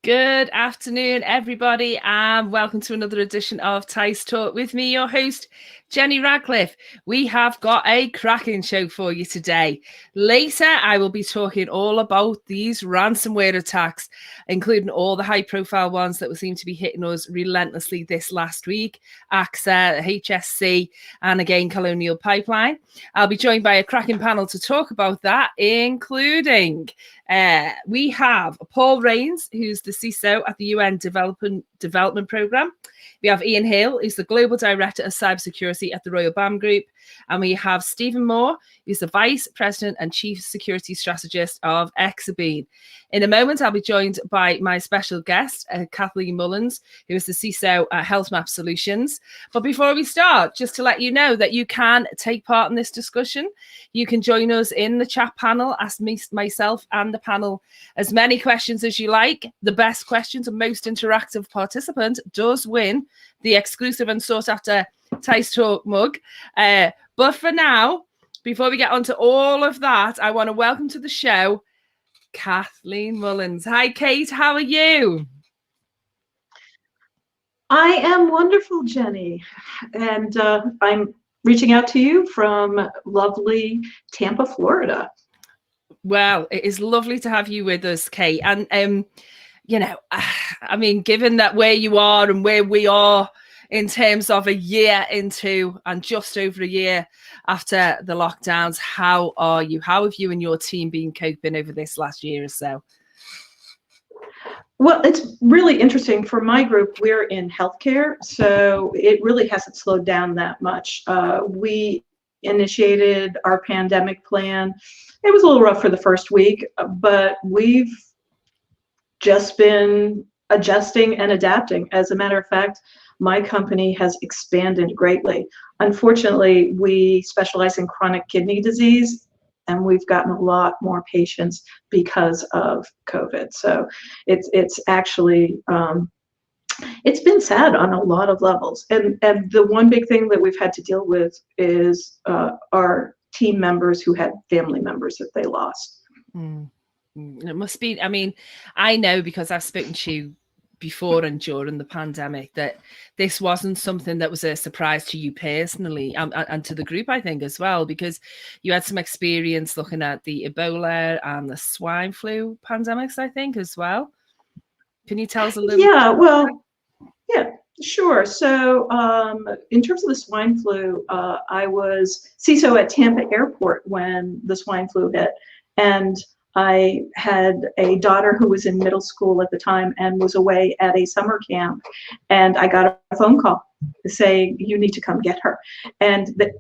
Good afternoon, everybody, and welcome to another edition of teissTalk with me, your host, Jenny Radcliffe. We have got a cracking show for you today. Later, I will be talking all about these ransomware attacks, including all the high-profile ones that seem to be hitting us relentlessly this last week, AXA, HSC, and again, Colonial Pipeline. I'll be joined by a cracking panel to talk about that, including we have Paul Rains, who's the CISO at the UN Development Programme. We have Ian Hill, who's the Global Director of Cybersecurity at the Royal BAM Group. And we have Stephen Moore, who's the Vice President and Chief Security Strategist of Exabeam. In a moment, I'll be joined by my special guest, Kathleen Mullins, who is the CISO at Health Map Solutions. But before we start, just to let you know that you can take part in this discussion. You can join us in the chat panel, ask myself and the panel as many questions as you like. The best questions and most interactive participant does win the exclusive and sought after teissTalk mug. But for now, before we get on to all of that, I want to welcome to the show Kathleen Mullins. Hi, Kate. How are you? I am wonderful, Jenny. And I'm reaching out to you from lovely Tampa, Florida. Well, it is lovely to have you with us, Kate. And, I mean, given that where you are and where we are in terms of a year into and just over a year after the lockdowns, how are you? How have you and your team been coping over this last year or so? Well, it's really interesting. For my group, we're in healthcare, so it really hasn't slowed down that much. We initiated our pandemic plan. It was a little rough for the first week, but we've just been adjusting and adapting. As a matter of fact, my company has expanded greatly. Unfortunately, we specialize in chronic kidney disease, and we've gotten a lot more patients because of COVID. So it's actually, it's been sad on a lot of levels. And the one big thing that we've had to deal with is our team members who had family members that they lost. It must be, I mean, I know because I've spoken to you before and during the pandemic that this wasn't something that was a surprise to you personally and to the group, I think, as well, because you had some experience looking at the Ebola and the swine flu pandemics, I think, as well. Can you tell us a little? Yeah, well, yeah, sure. So in terms of the swine flu, I was CISO at Tampa Airport when the swine flu hit, and I had a daughter who was in middle school at the time and was away at a summer camp, and I got a phone call saying, you need to come get her,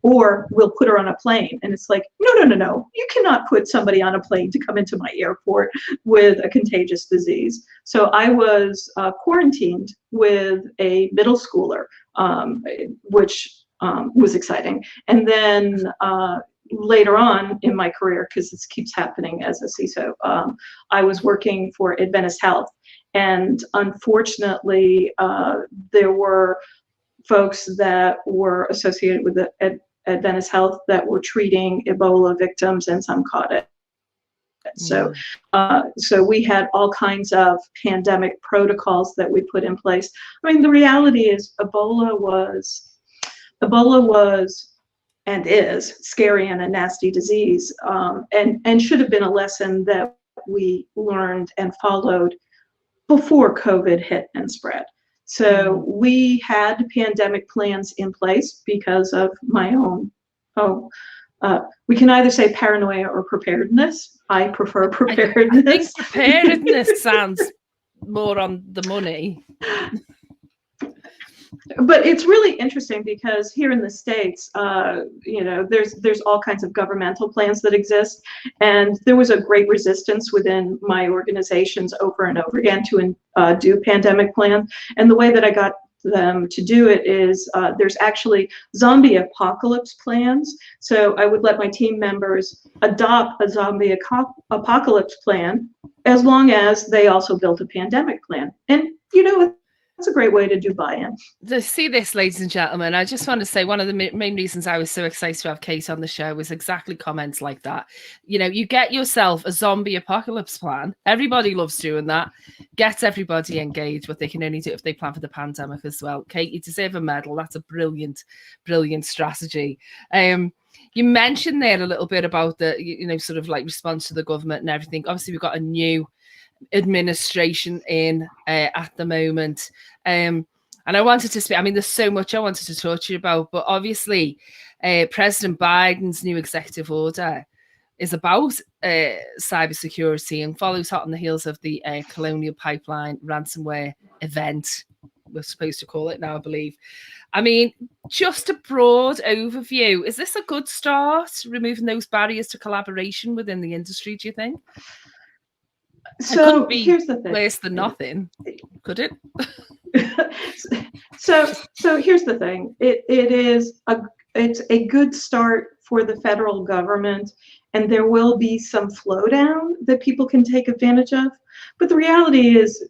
or we'll put her on a plane. And it's like, no, you cannot put somebody on a plane to come into my airport with a contagious disease. So I was quarantined with a middle schooler, which was exciting. And then later on in my career, because this keeps happening as a CISO, I was working for Adventist Health. And unfortunately, there were folks that were associated with the Adventist Health that were treating Ebola victims, and some caught it. So we had all kinds of pandemic protocols that we put in place. I mean, the reality is Ebola was and is scary and a nasty disease, and should have been a lesson that we learned and followed before COVID hit and spread. So we had pandemic plans in place because of my own, we can either say paranoia or preparedness. I prefer preparedness. I think preparedness sounds more on the money. But it's really interesting because here in the States, there's all kinds of governmental plans that exist, and there was a great resistance within my organizations over and over again to do pandemic plans. And the way that I got them to do it is there's actually zombie apocalypse plans. So I would let my team members adopt a zombie apocalypse plan as long as they also built a pandemic plan. And a great way to do buy-in. To see this, ladies and gentlemen, I just want to say one of the main reasons I was so excited to have Kate on the show was exactly comments like that. You know, you get yourself a zombie apocalypse plan. Everybody loves doing that. Gets everybody engaged, but they can only do it if they plan for the pandemic as well. Kate, you deserve a medal. That's a brilliant, brilliant strategy. You mentioned there a little bit about the, you know, sort of like response to the government and everything. Obviously, we've got a new administration in at the moment. And I wanted to speak, I mean, there's so much I wanted to talk to you about, but obviously President Biden's new executive order is about cybersecurity and follows hot on the heels of the Colonial Pipeline ransomware event, we're supposed to call it now, I believe. I mean, just a broad overview. Is this a good start, removing those barriers to collaboration within the industry, do you think? So here's the thing. Worse than nothing, could it? So here's the thing. It's a good start for the federal government, and there will be some flow down that people can take advantage of. But the reality is,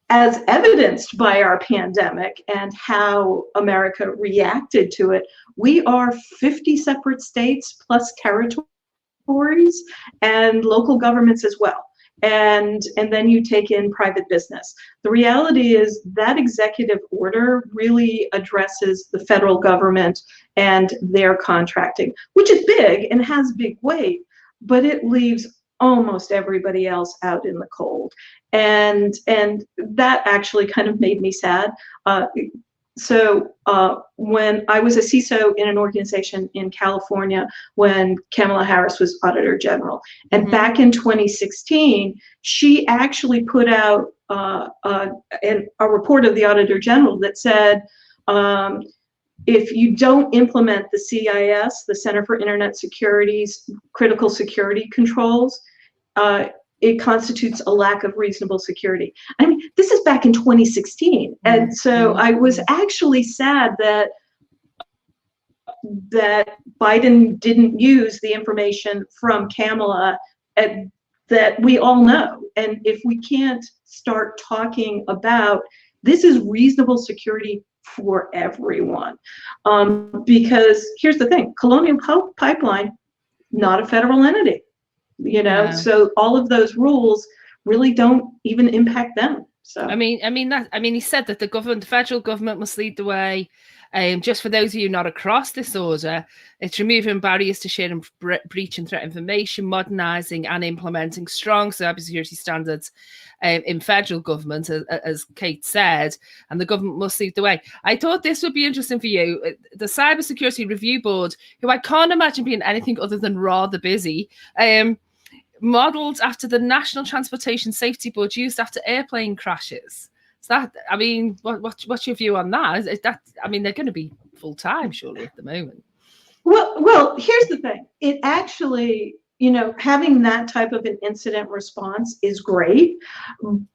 as evidenced by our pandemic and how America reacted to it, we are 50 separate states plus territories and local governments as well. And then you take in private business. The reality is that executive order really addresses the federal government and their contracting, which is big and has big weight, but it leaves almost everybody else out in the cold. And that actually kind of made me sad. So when I was a CISO in an organization in California, when Kamala Harris was Auditor General, and back in 2016, she actually put out a report of the Auditor General that said, if you don't implement the CIS, the Center for Internet Security's critical security controls, it constitutes a lack of reasonable security. I mean, this is back in 2016. And so I was actually sad that Biden didn't use the information from Kamala that we all know. And if we can't start talking about this is reasonable security for everyone, because here's the thing, Colonial Pipeline, not a federal entity. You know, yeah. So all of those rules really don't even impact them. So I mean, he said that the federal government must lead the way. Just for those of you not across this order, it's removing barriers to sharing breach and threat information, modernising and implementing strong cybersecurity standards in federal government, as Kate said, and the government must lead the way. I thought this would be interesting for you. The Cybersecurity Review Board, who I can't imagine being anything other than rather busy, modelled after the National Transportation Safety Board used after airplane crashes. So that, I mean, what's your view on that? Is that, I mean, they're going to be full time surely at the moment. Well, here's the thing. It actually, you know, having that type of an incident response is great,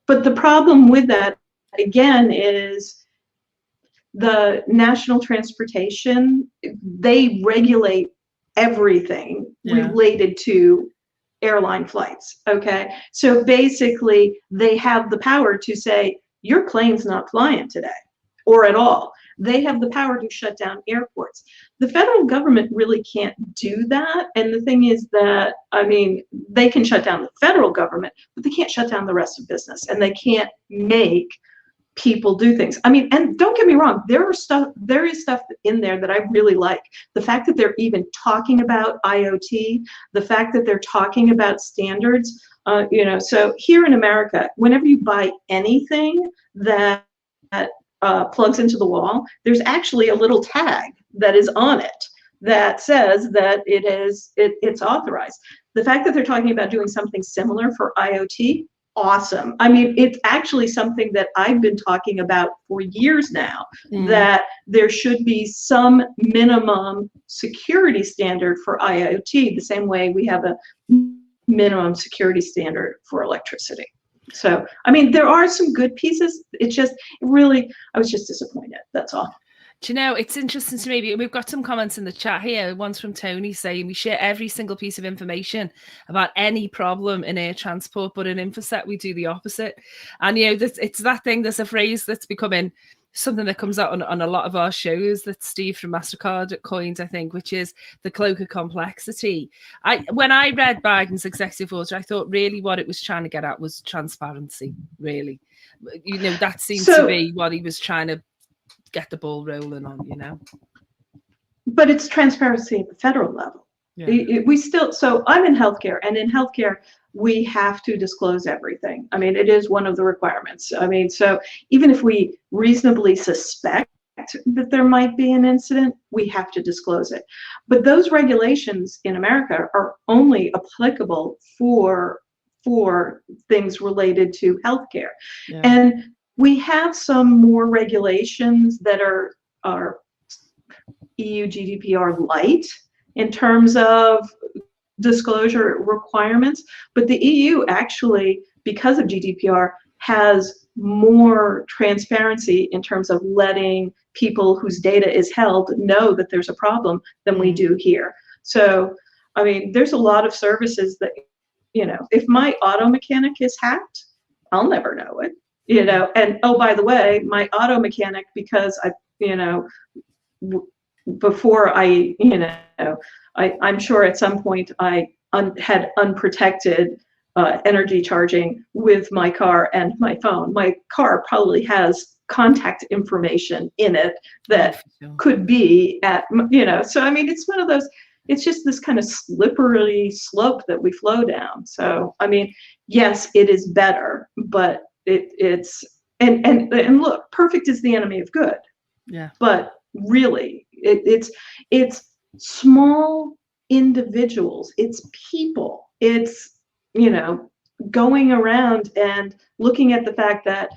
but the problem with that again is the National Transportation, they regulate everything related to airline flights. Okay, so basically they have the power to say your plane's not flying today or at all. They have the power to shut down airports. The federal government really can't do that. And the thing is that, I mean, they can shut down the federal government, but they can't shut down the rest of business, and they can't make people do things. I mean, and don't get me wrong, there is stuff in there that I really like. The fact that they're even talking about IoT, the fact that they're talking about standards, you know, so here in America, whenever you buy anything that plugs into the wall, there's actually a little tag that is on it that says that it's authorized. The fact that they're talking about doing something similar for IoT, awesome. I mean, it's actually something that I've been talking about for years now, that there should be some minimum security standard for IoT, the same way we have a minimum security standard for electricity. So, I mean, there are some good pieces. It's just really, I was just disappointed. That's all. Do you know, it's interesting to me. We've got some comments in the chat here. One's from Tony saying we share every single piece of information about any problem in air transport, but in Infosec we do the opposite. And it's that thing. There's a phrase that's becoming something that comes out on a lot of our shows that Steve from MasterCard coined, I think, which is the cloak of complexity. When I read Biden's executive order, I thought really what it was trying to get at was transparency. Really, that seemed to be what he was trying to get the ball rolling on. But it's transparency at the federal level. Yeah. So I'm in healthcare, and in healthcare, we have to disclose everything. I mean, it is one of the requirements. I mean, so even if we reasonably suspect that there might be an incident, we have to disclose it. But those regulations in America are only applicable for things related to healthcare. Yeah. And we have some more regulations that are EU GDPR light in terms of disclosure requirements, but the EU actually, because of GDPR, has more transparency in terms of letting people whose data is held know that there's a problem than we do here. So, I mean, there's a lot of services that, if my auto mechanic is hacked, I'll never know it, and oh, by the way, my auto mechanic, because before I'm sure at some point I had unprotected energy charging with my car and my phone. My car probably has contact information in it that could be at, so I mean, it's one of those, it's just this kind of slippery slope that we flow down. So, I mean, yes, it is better, but it's, and look, perfect is the enemy of good. Yeah. But really, it's small individuals, it's people, it's going around and looking at the fact that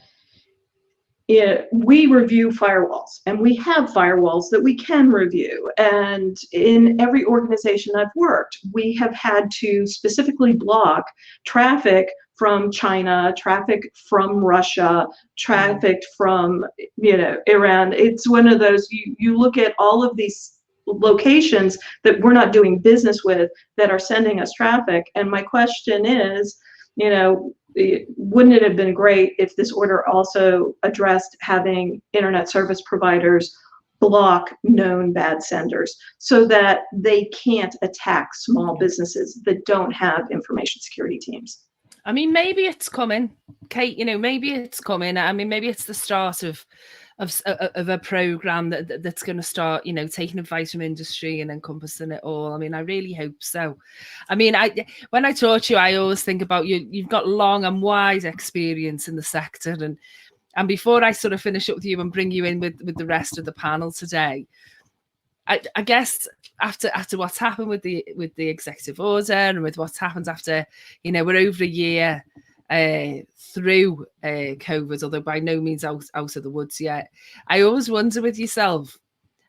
we review firewalls, and we have firewalls that we can review, and in every organization I've worked, we have had to specifically block traffic from China, traffic from Russia, traffic from Iran. It's one of those, you look at all of these locations that we're not doing business with that are sending us traffic, and my question is, wouldn't it have been great if this order also addressed having internet service providers block known bad senders so that they can't attack small businesses that don't have information security teams? I mean, maybe it's coming, Kate. Maybe it's coming. I mean, maybe it's the start of a program that's going to start, taking advice from industry and encompassing it all. I mean, I really hope so. I mean, when I talk to you, I always think about you. You've got long and wide experience in the sector, and before I sort of finish up with you and bring you in with the rest of the panel today, I guess after what's happened with the executive order and with what's happened after, we're over a year through COVID, although by no means out of the woods yet. I always wonder with yourself,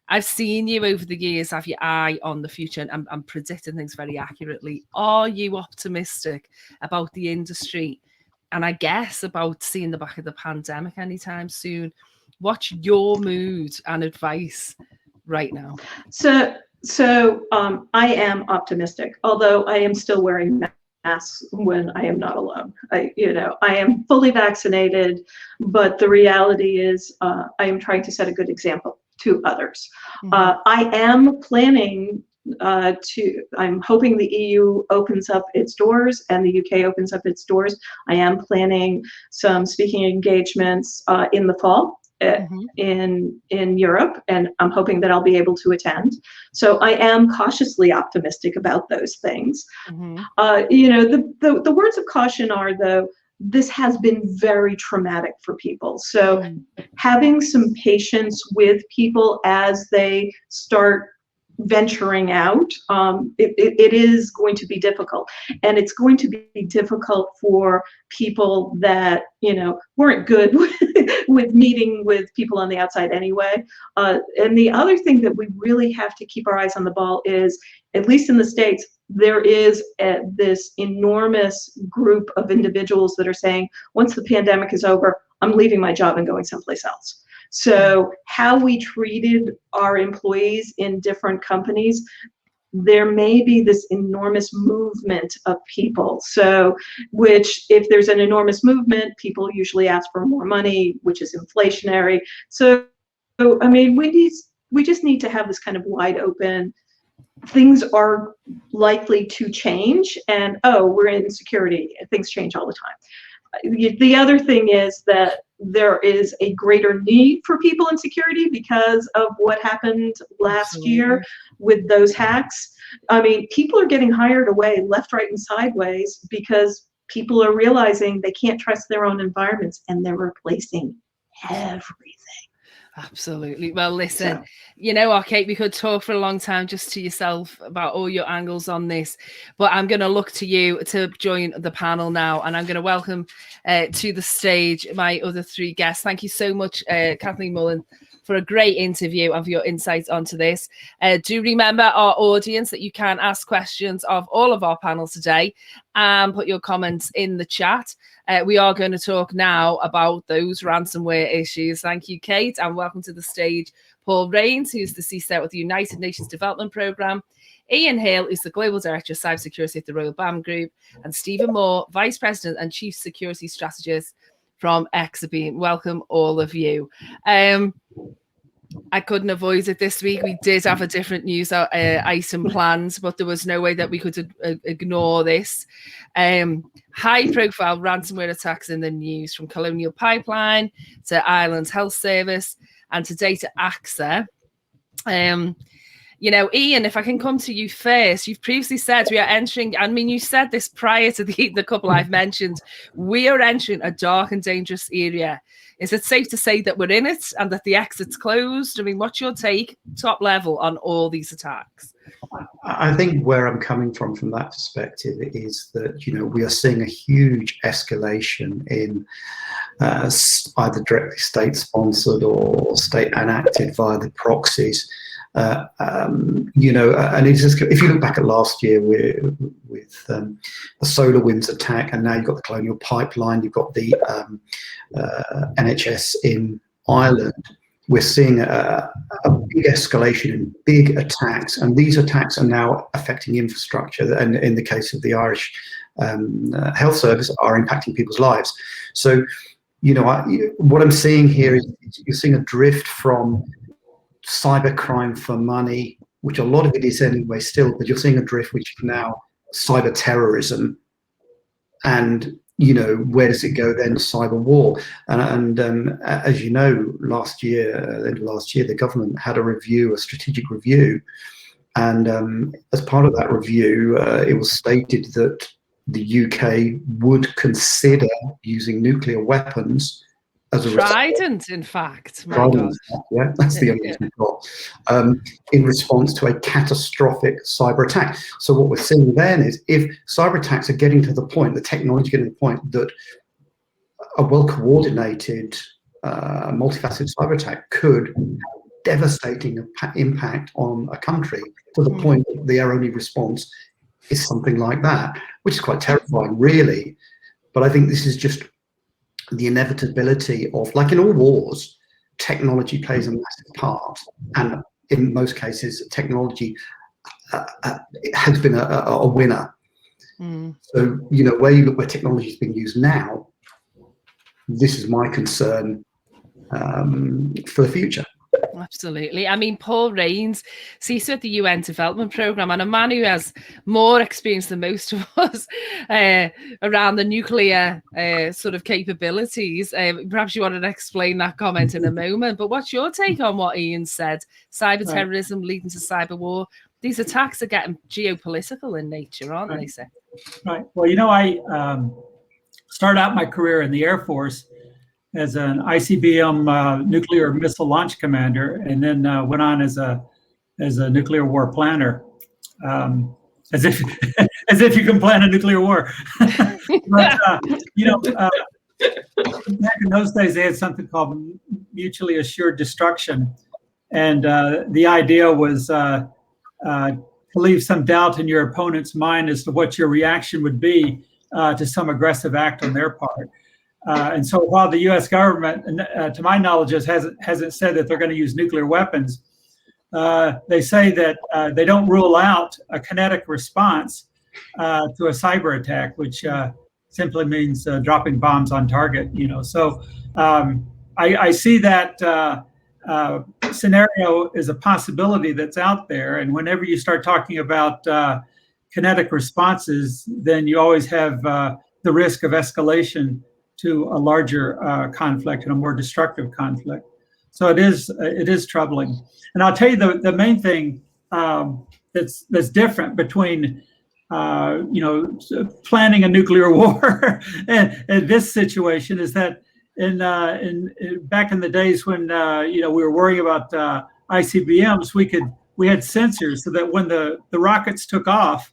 I've seen you over the years have your eye on the future and predicting things very accurately. Are you optimistic about the industry, and I guess about seeing the back of the pandemic anytime soon? What's your mood and advice right now? So I am optimistic, although I am still wearing masks when I am not alone. I am fully vaccinated, but the reality is I am trying to set a good example to others. Mm-hmm. I am planning I'm hoping the EU opens up its doors and the UK opens up its doors. I am planning some speaking engagements in the fall. In Europe, and I'm hoping that I'll be able to attend. So I am cautiously optimistic about those things. Mm-hmm. The words of caution are, though, this has been very traumatic for people. So having some patience with people as they start venturing out, it is going to be difficult, and it's going to be difficult for people that weren't good with meeting with people on the outside anyway. And the other thing that we really have to keep our eyes on the ball is, at least in the States, there is this enormous group of individuals that are saying, once the pandemic is over, I'm leaving my job and going someplace else. So how we treated our employees in different companies, there may be this enormous movement of people. So, which if there's an enormous movement, people usually ask for more money, which is inflationary. So I mean, we just need to have this kind of wide open, things are likely to change, and oh, we're in security, things change all the time. The other thing is that there is a greater need for people in security because of what happened last year with those hacks. I mean, people are getting hired away left, right, and sideways because people are realizing they can't trust their own environments, and they're replacing everything. Absolutely. Well, listen, you know what, Kate, we could talk for a long time just to yourself about all your angles on this, but I'm going to look to you to join the panel now, and I'm going to welcome to the stage my other three guests. Thank you so much, Kathleen Mullen, for a great interview and for your insights onto this. Do remember, our audience, that you can ask questions of all of our panels today and put your comments in the chat. We are going to talk now about those ransomware issues. Thank you, Kate, and welcome to the stage Paul Rains, who's the CISO of the United Nations Development Programme, Ian Hill, who's the Global Director of Cybersecurity at the Royal BAM Group, and Stephen Moore, Vice President and Chief Security Strategist from Exabeam. Welcome, all of you. I couldn't avoid it this week. We did have a different news item planned, but there was no way that we could ignore this. High-profile ransomware attacks in the news, from Colonial Pipeline to Ireland's Health Service and today to AXA. You know, Ian, if I can come to you first, you've previously said we are entering, I mean, you said this prior to the couple I've mentioned, we are entering a dark and dangerous area. Is it safe to say that we're in it and that the exit's closed? I mean, what's your take, top level, on all these attacks? I think where I'm coming from that perspective is that, you know, we are seeing a huge escalation in either directly state-sponsored or state-enacted via the proxies. You know, and it's just, if you look back at last year with the SolarWinds attack, and now you've got the Colonial Pipeline, you've got the NHS in Ireland, we're seeing a big escalation in big attacks, and these attacks are now affecting infrastructure, and in the case of the Irish Health Service, are impacting people's lives. So, you know, what I'm seeing here is you're seeing a drift from cybercrime for money, which a lot of it is anyway still, but you're seeing a drift which is now cyber terrorism. And, you know, where does it go then? Cyber war. And as you know, last year, end of last year, the government had a strategic review. And as part of that review, it was stated that the UK would consider using nuclear weapons as a Trident, in fact. My God. God. Yeah, that's the only we've got. In response to a catastrophic cyber attack. So what we're seeing then is, if cyber attacks are getting to the point, the technology getting to the point that a well-coordinated, multifaceted cyber attack could have devastating impact on a country, to the point that their only response is something like that, which is quite terrifying, really. But I think this is just the inevitability of, like in all wars, technology plays a massive part, and in most cases, technology has been a winner. So, you know, where you look where technology is being used now, this is my concern for the future. Absolutely. I mean, Paul Rains, CISO at the UN Development Programme, and a man who has more experience than most of us around the nuclear sort of capabilities. Perhaps you wanted to explain that comment in a moment, but what's your take on what Ian said? Cyber terrorism leading to cyber war. These attacks are getting geopolitical in nature, aren't they, sir? Right. Well, you know, I started out my career in the Air Force as an ICBM nuclear missile launch commander, and then went on as a nuclear war planner. As if you can plan a nuclear war. But you know, back in those days, they had something called mutually assured destruction, and the idea was to leave some doubt in your opponent's mind as to what your reaction would be to some aggressive act on their part. And so while the U.S. government, to my knowledge, hasn't said that they're going to use nuclear weapons, they say that they don't rule out a kinetic response to a cyber attack, which simply means dropping bombs on target. So I see that scenario is a possibility that's out there. And whenever you start talking about kinetic responses, then you always have the risk of escalation to a larger conflict and a more destructive conflict. So it is troubling. And I'll tell you the main thing that's different between planning a nuclear war and this situation is that in back in the days when we were worrying about ICBMs, we had sensors so that when the rockets took off,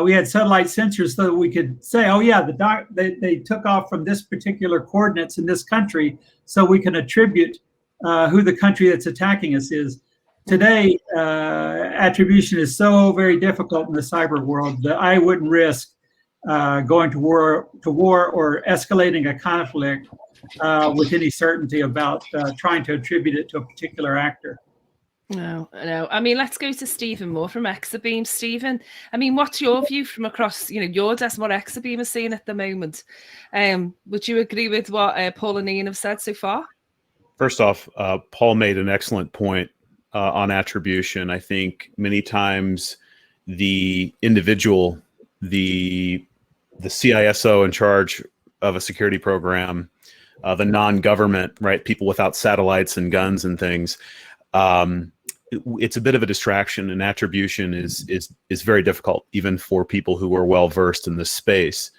we had satellite sensors so that we could say, oh yeah, they took off from this particular coordinates in this country, so we can attribute who the country that's attacking us is. Today, attribution is so very difficult in the cyber world that I wouldn't risk going to war or escalating a conflict with any certainty about trying to attribute it to a particular actor. No. I mean, let's go to Stephen Moore from Exabeam. Stephen, I mean, what's your view from across, your desk, what Exabeam is seeing at the moment? Would you agree with what Paul and Ian have said so far? First off, Paul made an excellent point on attribution. I think many times the individual, the CISO in charge of a security program, the non-government, right, people without satellites and guns and things, it's a bit of a distraction, and attribution is very difficult, even for people who are well versed in this space.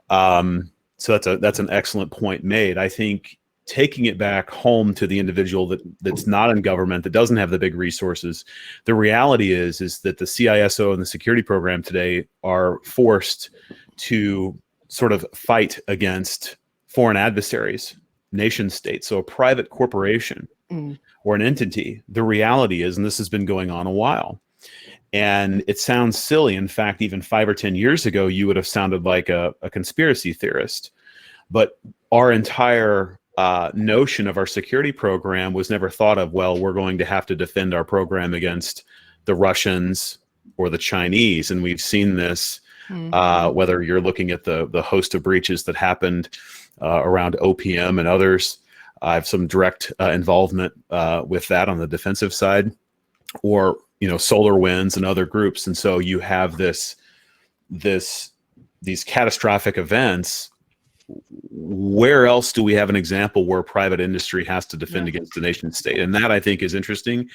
So that's an excellent point made. I think taking it back home to the individual that's not in government, that doesn't have the big resources, the reality is that the CISO and the security program today are forced to sort of fight against foreign adversaries, nation states, so a private corporation or an entity. The reality is, and this has been going on a while, and it sounds silly. In fact, even 5 or 10 years ago, you would have sounded like a conspiracy theorist. But our entire notion of our security program was never thought of, well, we're going to have to defend our program against the Russians or the Chinese. And we've seen this, whether you're looking at the host of breaches that happened around OPM and others. I have some direct involvement with that on the defensive side, or SolarWinds and other groups. And so you have these catastrophic events. Where else do we have an example where private industry has to defend against the nation state? And that, I think, is interesting.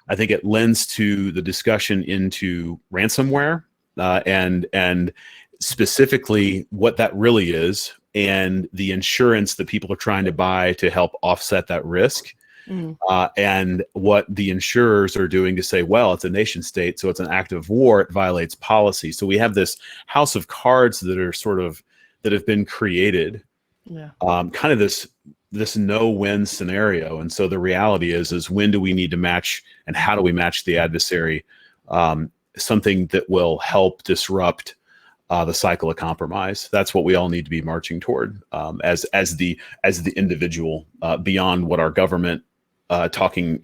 I think it lends to the discussion into ransomware and specifically what that really is, and the insurance that people are trying to buy to help offset that risk, and what the insurers are doing to say, well, it's a nation state, so it's an act of war, it violates policy. So we have this house of cards that have been created, kind of this no-win scenario. And so the reality is when do we need to match, and how do we match the adversary? Something that will help disrupt the cycle of compromise. That's what we all need to be marching toward as the individual, beyond what our government talking,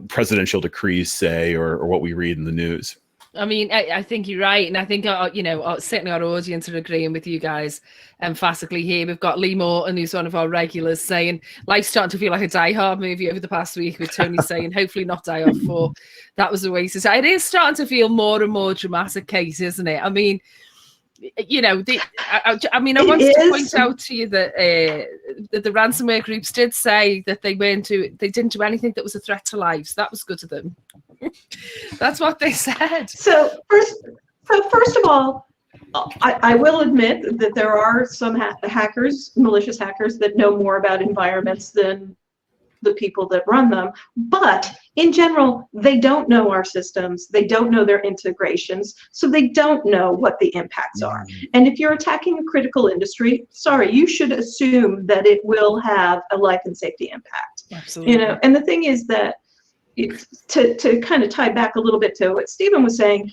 presidential decrees say, or what we read in the news. I mean, I think you're right. And I think, certainly our audience are agreeing with you guys emphatically here. We've got Lee Morton, who's one of our regulars, saying life's starting to feel like a Die Hard movie over the past week, with Tony saying, hopefully not Die Hard 4. That was a waste of time. It is starting to feel more and more dramatic case, isn't it? I mean, I want to point out to you that the ransomware groups did say that they didn't do anything that was a threat to lives. That was good of them. That's what they said. So first of all, I will admit that there are some malicious hackers that know more about environments than the people that run them. But in general, they don't know our systems. They don't know their integrations. So they don't know what the impacts are. And if you're attacking a critical industry, sorry, you should assume that it will have a life and safety impact. Absolutely. And the thing is that to kind of tie back a little bit to what Stephen was saying,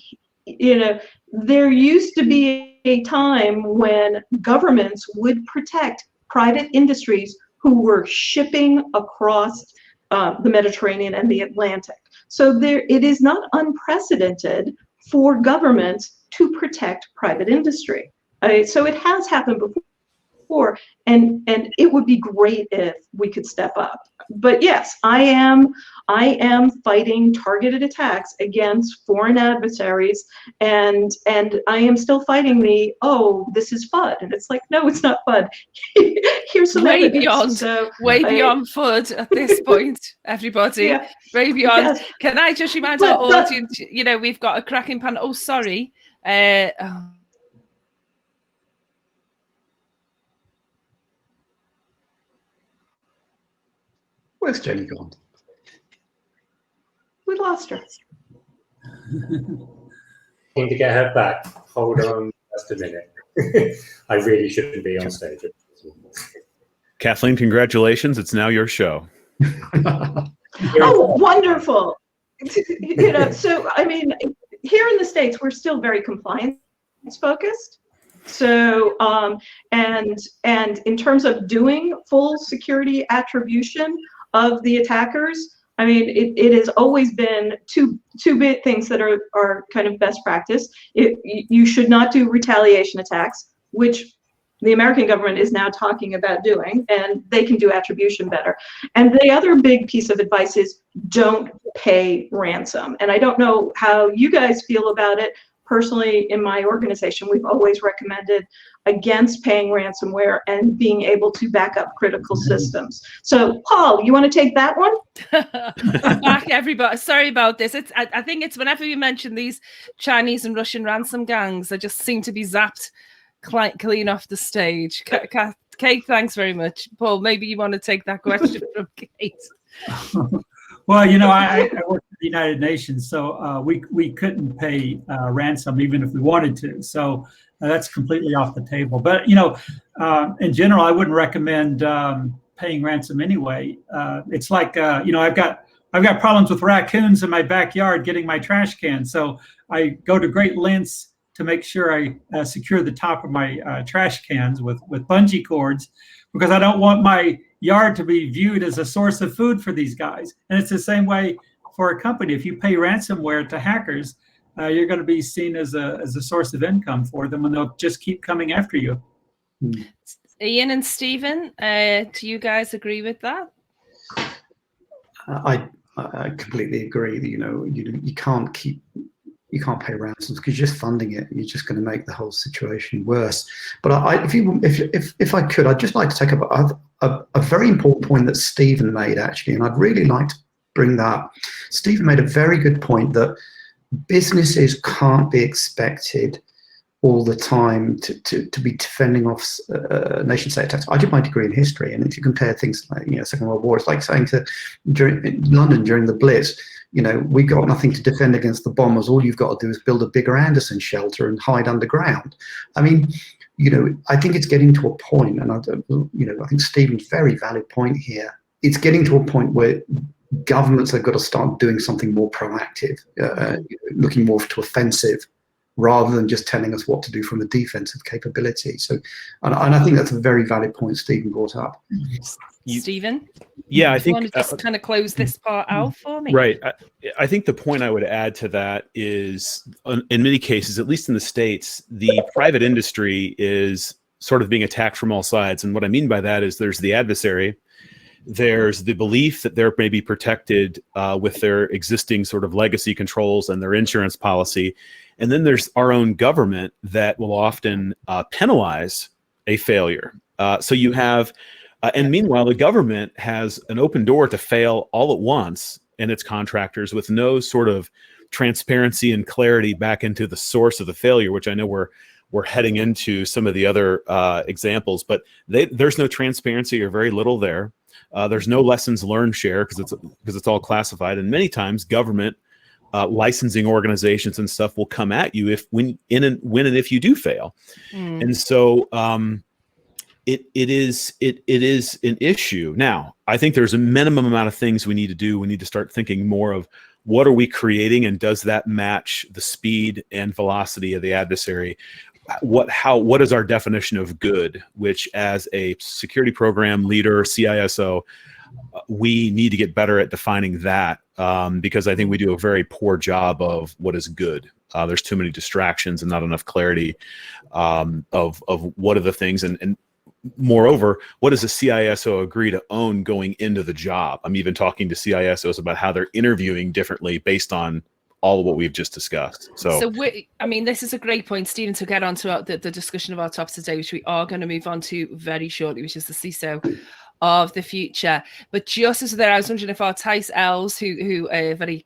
there used to be a time when governments would protect private industries who were shipping across the Mediterranean and the Atlantic. So it is not unprecedented for governments to protect private industry. So it has happened before, and it would be great if we could step up. But yes, I am fighting targeted attacks against foreign adversaries, and I am still fighting this is FUD, and it's like, no, it's not FUD. Here's some way evidence. beyond, beyond FUD at this point, everybody. Yeah. Way beyond. Yes. Can I just remind our audience, we've got a cracking panel. Oh, sorry. Where's Jenny gone? We lost her. Need to get her back. Hold on just a minute. I really shouldn't be on stage. Kathleen, congratulations. It's now your show. Oh, wonderful. So, I mean, here in the States, we're still very compliance focused. So, and in terms of doing full security attribution of the attackers, I mean, it has always been two big things that are kind of best practice. You should not do retaliation attacks, which the American government is now talking about doing, and they can do attribution better. And the other big piece of advice is don't pay ransom. And I don't know how you guys feel about it. Personally, in my organization, we've always recommended against paying ransomware and being able to back up critical systems. So, Paul, you want to take that one? Back, everybody. Sorry about this. I think it's whenever you mention these Chinese and Russian ransom gangs, they just seem to be zapped clean off the stage. Kate, thanks very much. Paul, maybe you want to take that question from Kate. Well, I work for the United Nations, so we couldn't pay ransom even if we wanted to. So that's completely off the table. But in general, I wouldn't recommend paying ransom anyway. It's like I've got problems with raccoons in my backyard getting my trash can, so I go to great lengths to make sure I secure the top of my trash cans with bungee cords, because I don't want my yard to be viewed as a source of food for these guys. And it's the same way for a company. If you pay ransomware to hackers, you're going to be seen as a source of income for them, and they'll just keep coming after you. Ian and Stephen, do you guys agree with that? I completely agree that you can't pay ransoms because you're just funding it. You're just going to make the whole situation worse. But if I could, I'd just like to take up a very important point that Stephen made, actually, and I'd really like to bring that up. Stephen made a very good point that businesses can't be expected all the time to be defending off nation-state attacks. I did my degree in history, and if you compare things like Second World War, it's like saying in London during the Blitz, we got nothing to defend against the bombers. All you've got to do is build a bigger Anderson shelter and hide underground. I mean, I think it's getting to a point, and I think Stephen's very valid point here. It's getting to a point where governments have got to start doing something more proactive, looking more to offensive, rather than just telling us what to do from a defensive capability. So, and I think that's a very valid point Stephen brought up. Stephen? Yeah, I think you want to just kind of close this part out for me? Right. I think the point I would add to that is, in many cases, at least in the States, the private industry is sort of being attacked from all sides. And what I mean by that is there's the adversary, there's the belief that they're maybe protected with their existing sort of legacy controls and their insurance policy. And then there's our own government that will often penalize a failure. So you have, and meanwhile, the government has an open door to fail all at once and its contractors with no sort of transparency and clarity back into the source of the failure, which I know we're heading into some of the other examples, but there's no transparency or very little there. There's no lessons learned share because it's all classified, and many times government licensing organizations and stuff will come at you when and if you do fail. And so it is an issue. Now, I think there's a minimum amount of things we need to do. We need to start thinking more of what are we creating, and does that match the speed and velocity of the adversary? what is our definition of good, which as a security program leader, CISO, we need to get better at defining that, because I think we do a very poor job of what is good. There's too many distractions and not enough clarity of what are the things, and moreover, what does a CISO agree to own going into the job? I'm even talking to CISOs about how they're interviewing differently based on all of what we've just discussed. So I mean, this is a great point, Stephen, to get onto the discussion of our topic today, which we are going to move on to very shortly, which is the CISO of the future. But just as there, I was wondering if our Tice elves, who are very,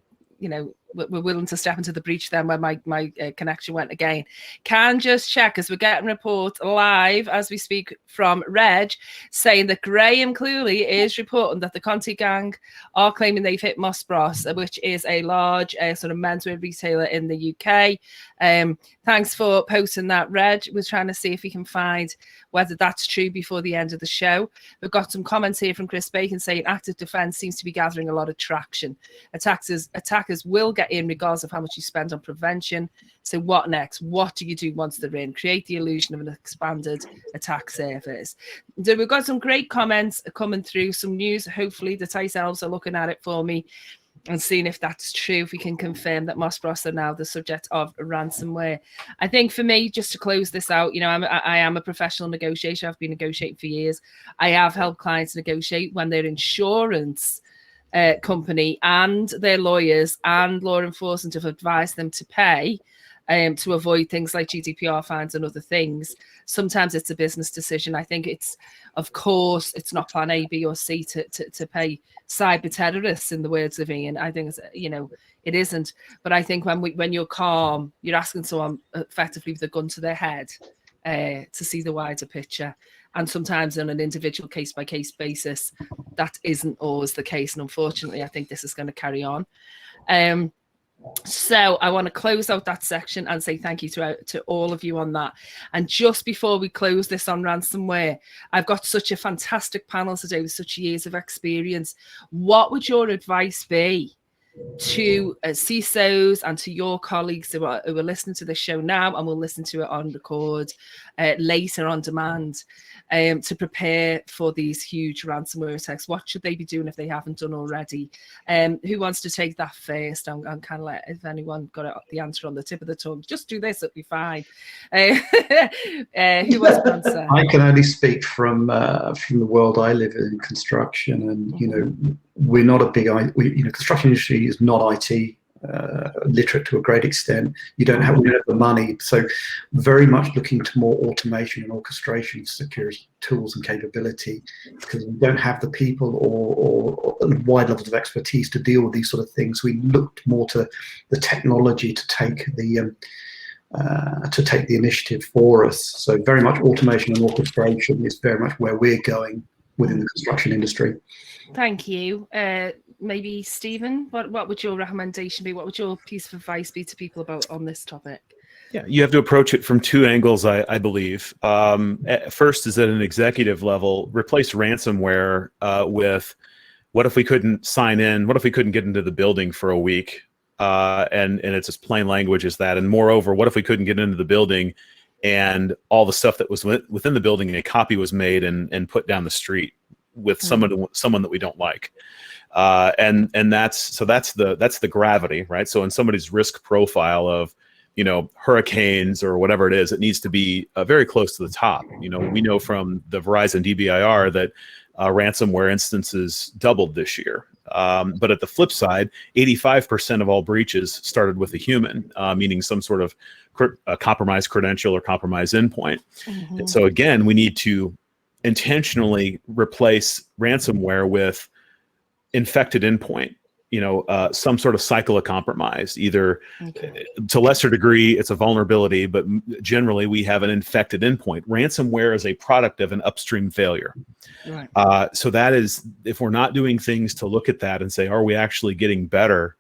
were willing to step into the breach then when my connection went again, can just check, as we're getting reports live as we speak from Reg, saying that Graham Cluley is reporting that the Conti gang are claiming they've hit Moss Bros, which is a large sort of menswear retailer in the UK. Thanks for posting that, Reg. We're trying to see if we can find whether that's true before the end of the show. We've got some comments here from Chris Bacon saying active defense seems to be gathering a lot of traction. Attackers will get in regardless of how much you spend on prevention. So what next? What do you do once they're in? Create the illusion of an expanded attack surface. So we've got some great comments coming through, some news. Hopefully the Tice elves are looking at it for me and seeing if that's true, if we can confirm that Moss Bros are now the subject of ransomware. I think for me, just to close this out, I am a professional negotiator. I've been negotiating for years. I have helped clients negotiate when their insurance company and their lawyers and law enforcement have advised them to pay to avoid things like GDPR fines and other things. Sometimes it's a business decision. I think of course, it's not plan A, B, or C to pay cyber terrorists, in the words of Ian. I think it isn't. But I think when you're calm, you're asking someone effectively with a gun to their head to see the wider picture. And sometimes on an individual case-by-case basis, that isn't always the case. And unfortunately, I think this is going to carry on. So I want to close out that section and say thank you to all of you on that. And just before we close this on ransomware, I've got such a fantastic panel today with such years of experience. What would your advice be to CISOs and to your colleagues who are listening to this show now and will listen to it on record later on demand, to prepare for these huge ransomware attacks? What should they be doing if they haven't done already? Who wants to take that first? I'm kind of like, if anyone got the answer on the tip of the tongue, just do this, it'll be fine. Who wants to answer? I can only speak from the world I live in, construction, and we're not a big, construction industry is not IT literate to a great extent. We don't have the money, so very much looking to more automation and orchestration of security tools and capability, because we don't have the people or wide levels of expertise to deal with these sort of things. We looked more to the technology to take the initiative for us. So very much automation and orchestration is very much where we're going within the construction industry. Thank you. Maybe Stephen, what would your recommendation be? What would your piece of advice be to people on this topic? Yeah, you have to approach it from two angles, I believe. First is at an executive level, replace ransomware with what if we couldn't sign in? What if we couldn't get into the building for a week? And it's as plain language as that. And moreover, what if we couldn't get into the building and all the stuff that was within the building, a copy was made and put down the street with someone that we don't like? And that's the gravity, right? So in somebody's risk profile of, hurricanes or whatever it is, it needs to be very close to the top. We know from the Verizon DBIR that ransomware instances doubled this year. But at the flip side, 85% of all breaches started with a human, meaning some sort of compromised credential or compromised endpoint. Mm-hmm. And so again, we need to intentionally replace ransomware with infected endpoint, some sort of cycle of compromise. Either to lesser degree, it's a vulnerability, but generally we have an infected endpoint. Ransomware is a product of an upstream failure. Right. So that is, if we're not doing things to look at that and say, are we actually getting better?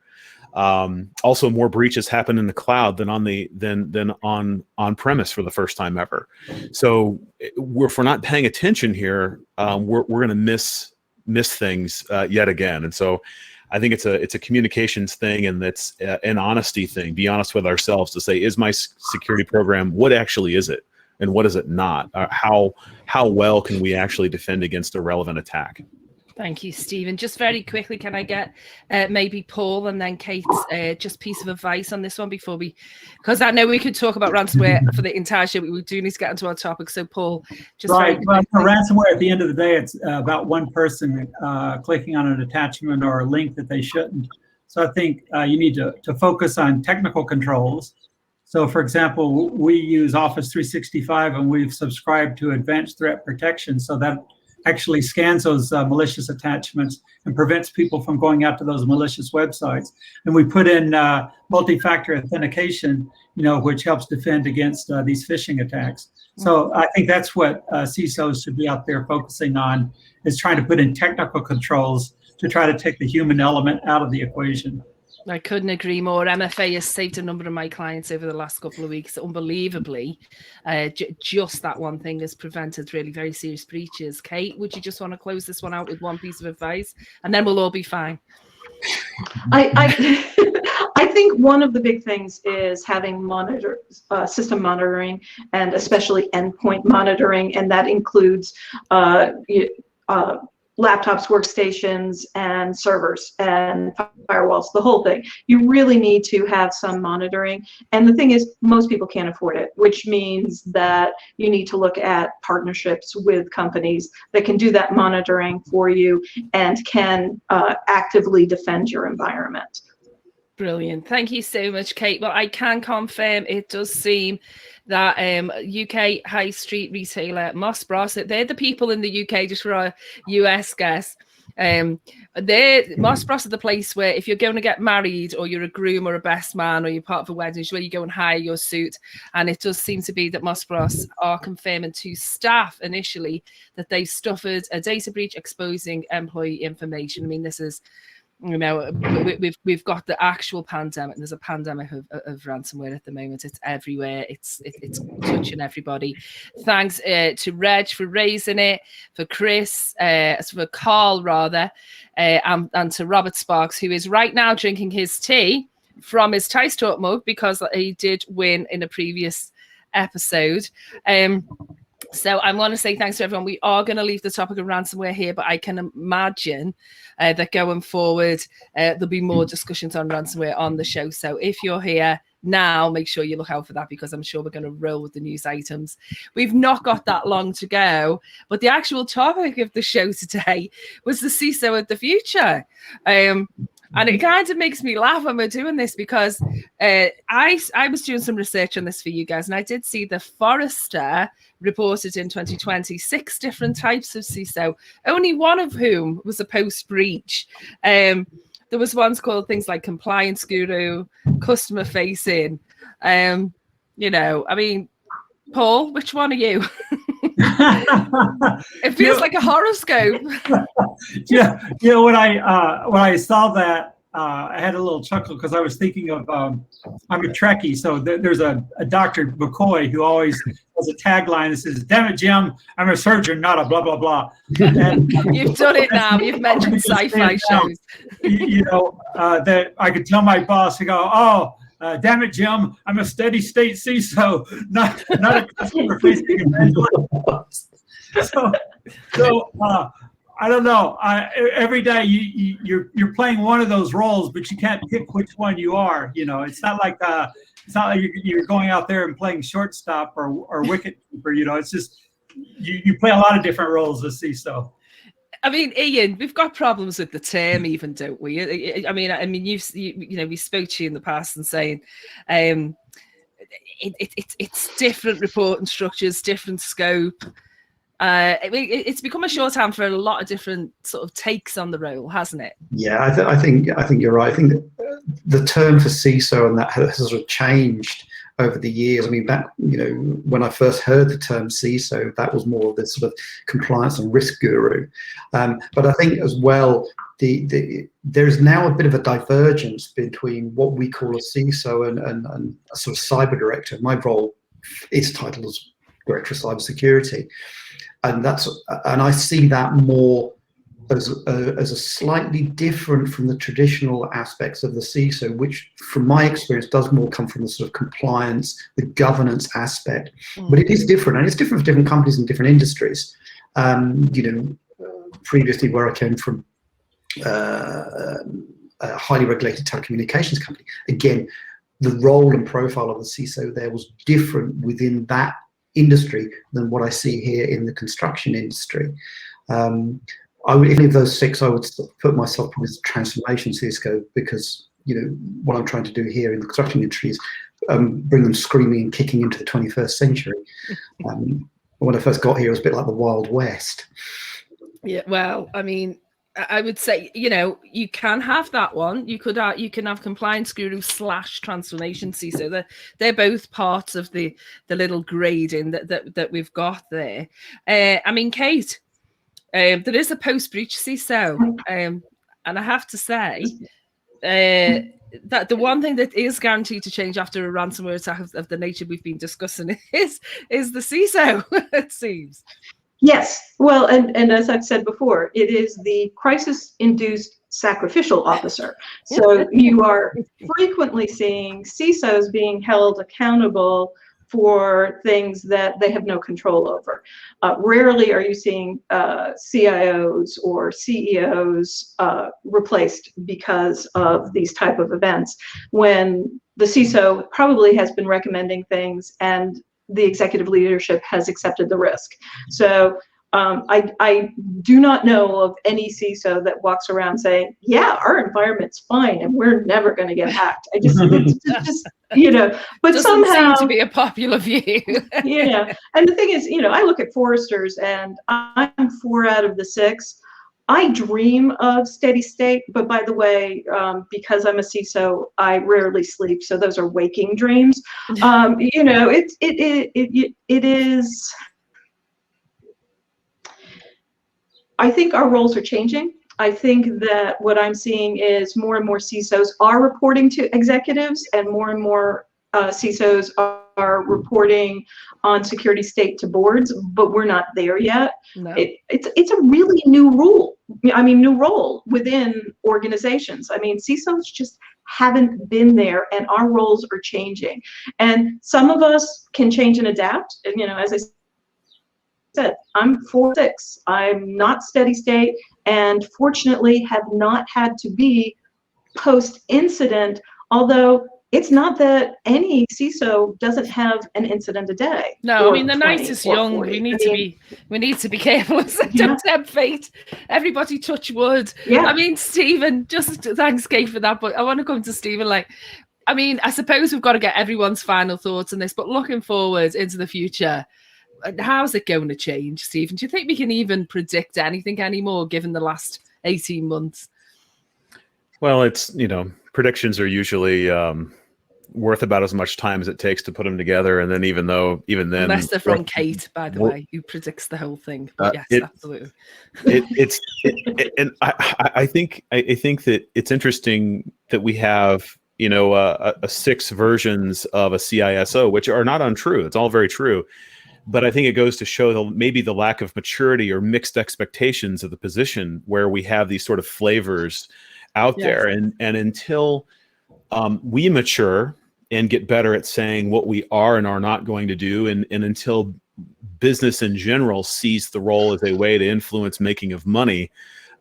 Also, more breaches happen in the cloud than on premise for the first time ever. So if we're not paying attention here, we're going to miss things yet again. And so I think it's a communications thing, and it's an honesty thing. Be honest with ourselves to say, is my security program, what actually is it, and what is it not? How well can we actually defend against a relevant attack? Thank you, Stephen. Just very quickly, can I get maybe Paul and then Kate's just piece of advice on this one before because I know we could talk about ransomware for the entire show, but we do need to get into our topic. So Paul, just right. Well, for ransomware, at the end of the day, it's about one person clicking on an attachment or a link that they shouldn't. So I think you need to focus on technical controls. So for example, we use Office 365 and we've subscribed to Advanced Threat Protection, so that actually scans those malicious attachments and prevents people from going out to those malicious websites. And we put in multi-factor authentication, which helps defend against these phishing attacks. So I think that's what CISOs should be out there focusing on, is trying to put in technical controls to try to take the human element out of the equation. I couldn't agree more. MFA has saved a number of my clients over the last couple of weeks. Unbelievably, just that one thing has prevented really very serious breaches. Kate, would you just want to close this one out with one piece of advice, and then we'll all be fine? I think one of the big things is having system monitoring, and especially endpoint monitoring, and that includes laptops, workstations, and servers, and firewalls, the whole thing. You really need to have some monitoring. And the thing is, most people can't afford it, which means that you need to look at partnerships with companies that can do that monitoring for you and can actively defend your environment. Brilliant. Thank you so much, Kate. Well, I can confirm it does seem that UK high street retailer Moss Bros, they're the people in the UK, just for our US guests. Moss Bros are the place where if you're going to get married, or you're a groom or a best man, or you're part of a wedding, where you go and hire your suit. And it does seem to be that Moss Bros are confirming to staff initially that they've suffered a data breach exposing employee information. I mean, this is, we've got the actual pandemic. There's a pandemic of ransomware at the moment. It's everywhere. It's touching everybody. Thanks to Reg for raising it, for Chris, for Carl rather, and to Robert Sparks, who is right now drinking his tea from his teissTalk mug because he did win in a previous episode. So I want to say thanks to everyone. We are going to leave the topic of ransomware here, but I can imagine that going forward, there'll be more discussions on ransomware on the show. So if you're here now, make sure you look out for that, because I'm sure we're going to roll with the news items. We've not got that long to go, but the actual topic of the show today was the CISO of the future. And it kind of makes me laugh when we're doing this, because I was doing some research on this for you guys, and I did see the Forrester reported in 2020 6 different types of CISO, only one of whom was a post-breach. There was ones called things like compliance guru, customer facing. I mean, Paul, which one are you? It feels like a horoscope. When I saw that, I had a little chuckle, because I was thinking of I'm a Trekkie, so there's a Dr. McCoy who always has a tagline that says, "Damn it, Jim, I'm a surgeon, not a blah blah blah." And you've done it now. You've mentioned sci-fi shows. That I could tell my boss to go, "Oh, damn it, Jim, I'm a steady state CISO, not a customer facing evangelist." So I don't know. Every day you're playing one of those roles, but you can't pick which one you are. It's not like you're going out there and playing shortstop or wicket keeper. It's just you play a lot of different roles as CISO. I mean, Ian, we've got problems with the term, even, don't we? I mean, we spoke to you in the past and saying, it's different reporting structures, different scope. It's become a shorthand for a lot of different sort of takes on the role, hasn't it? Yeah, I think you're right. I think that the term for CISO and that has sort of changed over the years. I mean, back when I first heard the term CISO, that was more of this sort of compliance and risk guru. But I think as well, there's now a bit of a divergence between what we call a CISO and a sort of cyber director. My role is titled as Director of Cybersecurity. And I see that more as a slightly different from the traditional aspects of the CISO, which from my experience does more come from the sort of compliance, the governance aspect. But it is different, and it's different for different companies and different industries. Previously where I came from, a highly regulated telecommunications company, again, the role and profile of the CISO there was different within that industry than what I see here in the construction industry. Any of those six, I would put myself probably as a transformation CISO, because what I'm trying to do here in the construction industry is bring them screaming and kicking into the 21st century. When I first got here, it was a bit like the Wild West. Yeah, well, I mean, I would say, you can have that one. You can have compliance guru / transformation CISO. They're both parts of the little grading that we've got there. I mean, Kate, there is a post-breach CISO, and I have to say that the one thing that is guaranteed to change after a ransomware attack of the nature we've been discussing is the CISO, it seems. Yes, well, and as I've said before, it is the crisis-induced sacrificial officer. So you are frequently seeing CISOs being held accountable for things that they have no control over. Rarely are you seeing CIOs or CEOs replaced because of these type of events, when the CISO probably has been recommending things and the executive leadership has accepted the risk. So I do not know of any CISO that walks around saying, yeah, our environment's fine and we're never going to get hacked. But doesn't somehow seem to be a popular view. And the thing is, I look at Forrester's and I'm 4 out of the 6. I dream of steady state, but by the way, because I'm a CISO, I rarely sleep. So those are waking dreams. It is. I think our roles are changing. I think that what I'm seeing is more and more CISOs are reporting to executives, and more CISOs are reporting on security state to boards, but we're not there yet. No. It's a really new role within organizations. I mean, CISOs just haven't been there, and our roles are changing. And some of us can change and adapt. And, as I said, I'm 4-6. I'm not steady state, and fortunately have not had to be post-incident, although it's not that any CISO doesn't have an incident a day. No, I mean, the night is young. 40. We need to be careful. Don't tempt fate. Everybody touch wood. Yeah. I mean, Stephen, just thanks, Kate, for that. But I want to come to Stephen. I suppose we've got to get everyone's final thoughts on this. But looking forward into the future, how's it going to change, Stephen? Do you think we can even predict anything anymore, given the last 18 months? Well, it's, predictions are usually worth about as much time as it takes to put them together. And then even then, unless they're from Kate, by the way, who predicts the whole thing. But yes, absolutely. And I think that it's interesting that we have, a 6 versions of a CISO, which are not untrue. It's all very true. But I think it goes to show maybe the lack of maturity or mixed expectations of the position, where we have these sort of flavors out there. And until we mature and get better at saying what we are and are not going to do, and until business in general sees the role as a way to influence making of money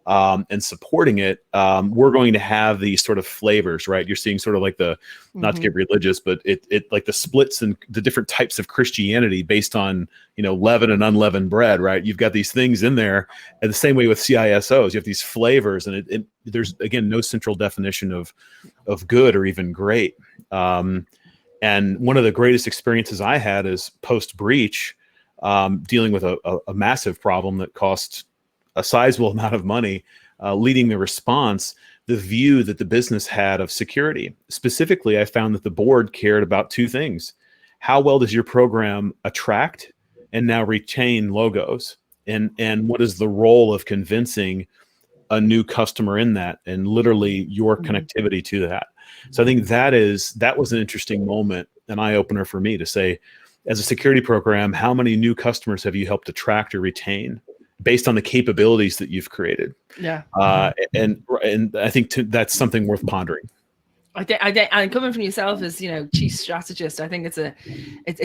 and supporting it, we're going to have these sort of flavors, right? You're seeing sort of like the, not to get religious, but it like the splits and the different types of Christianity based on, leaven and unleavened bread, right? You've got these things in there, and the same way with CISOs, you have these flavors, and there's, again, no central definition of good or even great. And one of the greatest experiences I had is post-breach, dealing with a massive problem that cost a sizable amount of money, leading the response, the view that the business had of security. Specifically, I found that the board cared about 2 things. How well does your program attract and now retain logos? And what is the role of convincing a new customer in that, and literally your connectivity to that? So I think that was an interesting moment, an eye-opener for me to say, as a security program, how many new customers have you helped attract or retain? based on the capabilities that you've created. Yeah. And I think that's something worth pondering. I think, and coming from yourself as, chief strategist, I think it's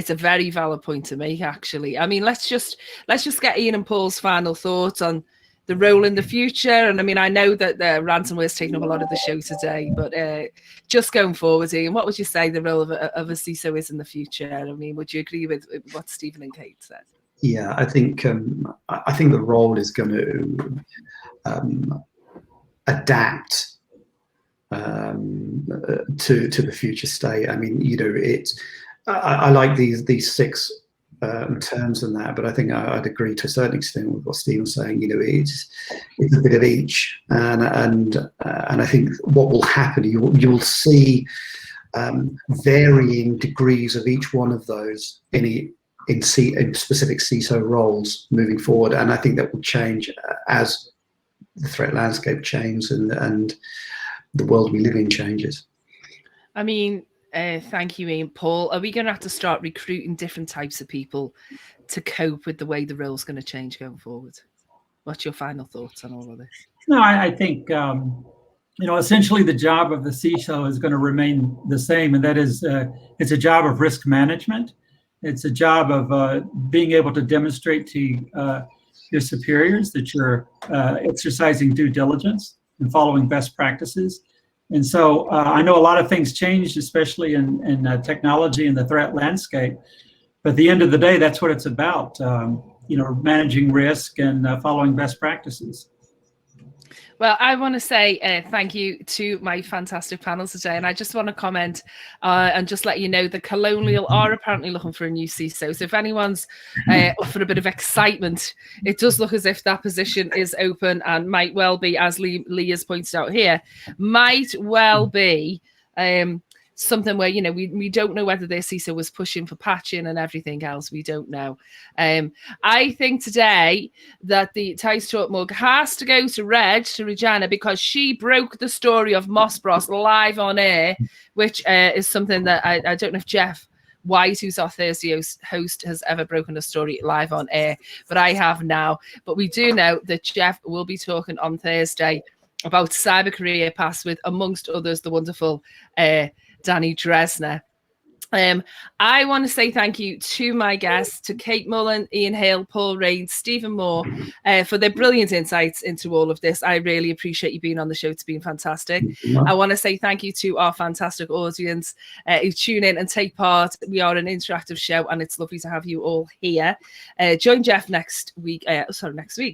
a very valid point to make, actually. I mean, let's just get Ian and Paul's final thoughts on the role in the future. And I mean, I know that the ransomware is taking up a lot of the show today, but just going forward, Ian, what would you say the role of a CISO is in the future? I mean, would you agree with what Stephen and Kate said? Yeah, I think the role is going to adapt to the future state. I mean, I like these 6 terms and that, but I think I'd agree to a certain extent with what Stephen's saying. It's a bit of each, and I think what will happen, you'll see varying degrees of each one of those in specific CISO roles moving forward, and I think that will change as the threat landscape changes and the world we live in changes. I mean, thank you, Ian. Paul, are we going to have to start recruiting different types of people to cope with the way the role's going to change going forward? What's your final thoughts on all of this? No, I think, essentially the job of the CISO is going to remain the same, and that is it's a job of risk management. It's a job of being able to demonstrate to your superiors that you're exercising due diligence and following best practices. And so I know a lot of things changed, especially in technology and the threat landscape. But at the end of the day, that's what it's about, managing risk and following best practices. Well, I want to say thank you to my fantastic panel today. And I just want to comment and just let you know the Colonial are apparently looking for a new CISO. So if anyone's for a bit of excitement, it does look as if that position is open and might well be, as Lee has pointed out here, might well be something where, we don't know whether their CISO was pushing for patching and everything else. We don't know. I think today that the teissTalk mug has to go to Regina, because she broke the story of Moss Bros live on air, which is something that I don't know if Jeff White, who's our Thursday host, has ever broken a story live on air, but I have now. But we do know that Jeff will be talking on Thursday about cyber career paths with, amongst others, the wonderful Danny Dresner. I want to say thank you to my guests, to Kate Mullen, Ian Hale, Paul Rains, Stephen Moore, for their brilliant insights into all of this. I really appreciate you being on the show. It's been fantastic. I want to say thank you to our fantastic audience who tune in and take part. We are an interactive show, and it's lovely to have you all here. Join Jeff next week.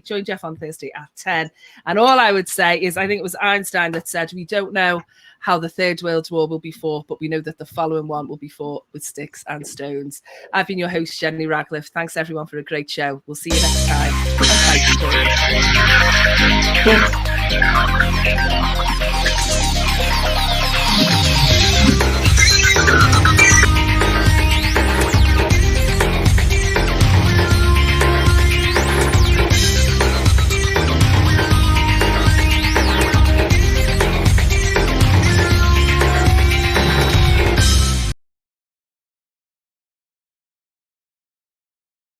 Join Jeff on Thursday at 10. And all I would say is, I think it was Einstein that said, we don't know how the Third World War will be fought, but we know that the following one will be fought with sticks and stones. I've been your host, Jenny Radcliffe. Thanks, everyone, for a great show. We'll see you next time on teissTalk.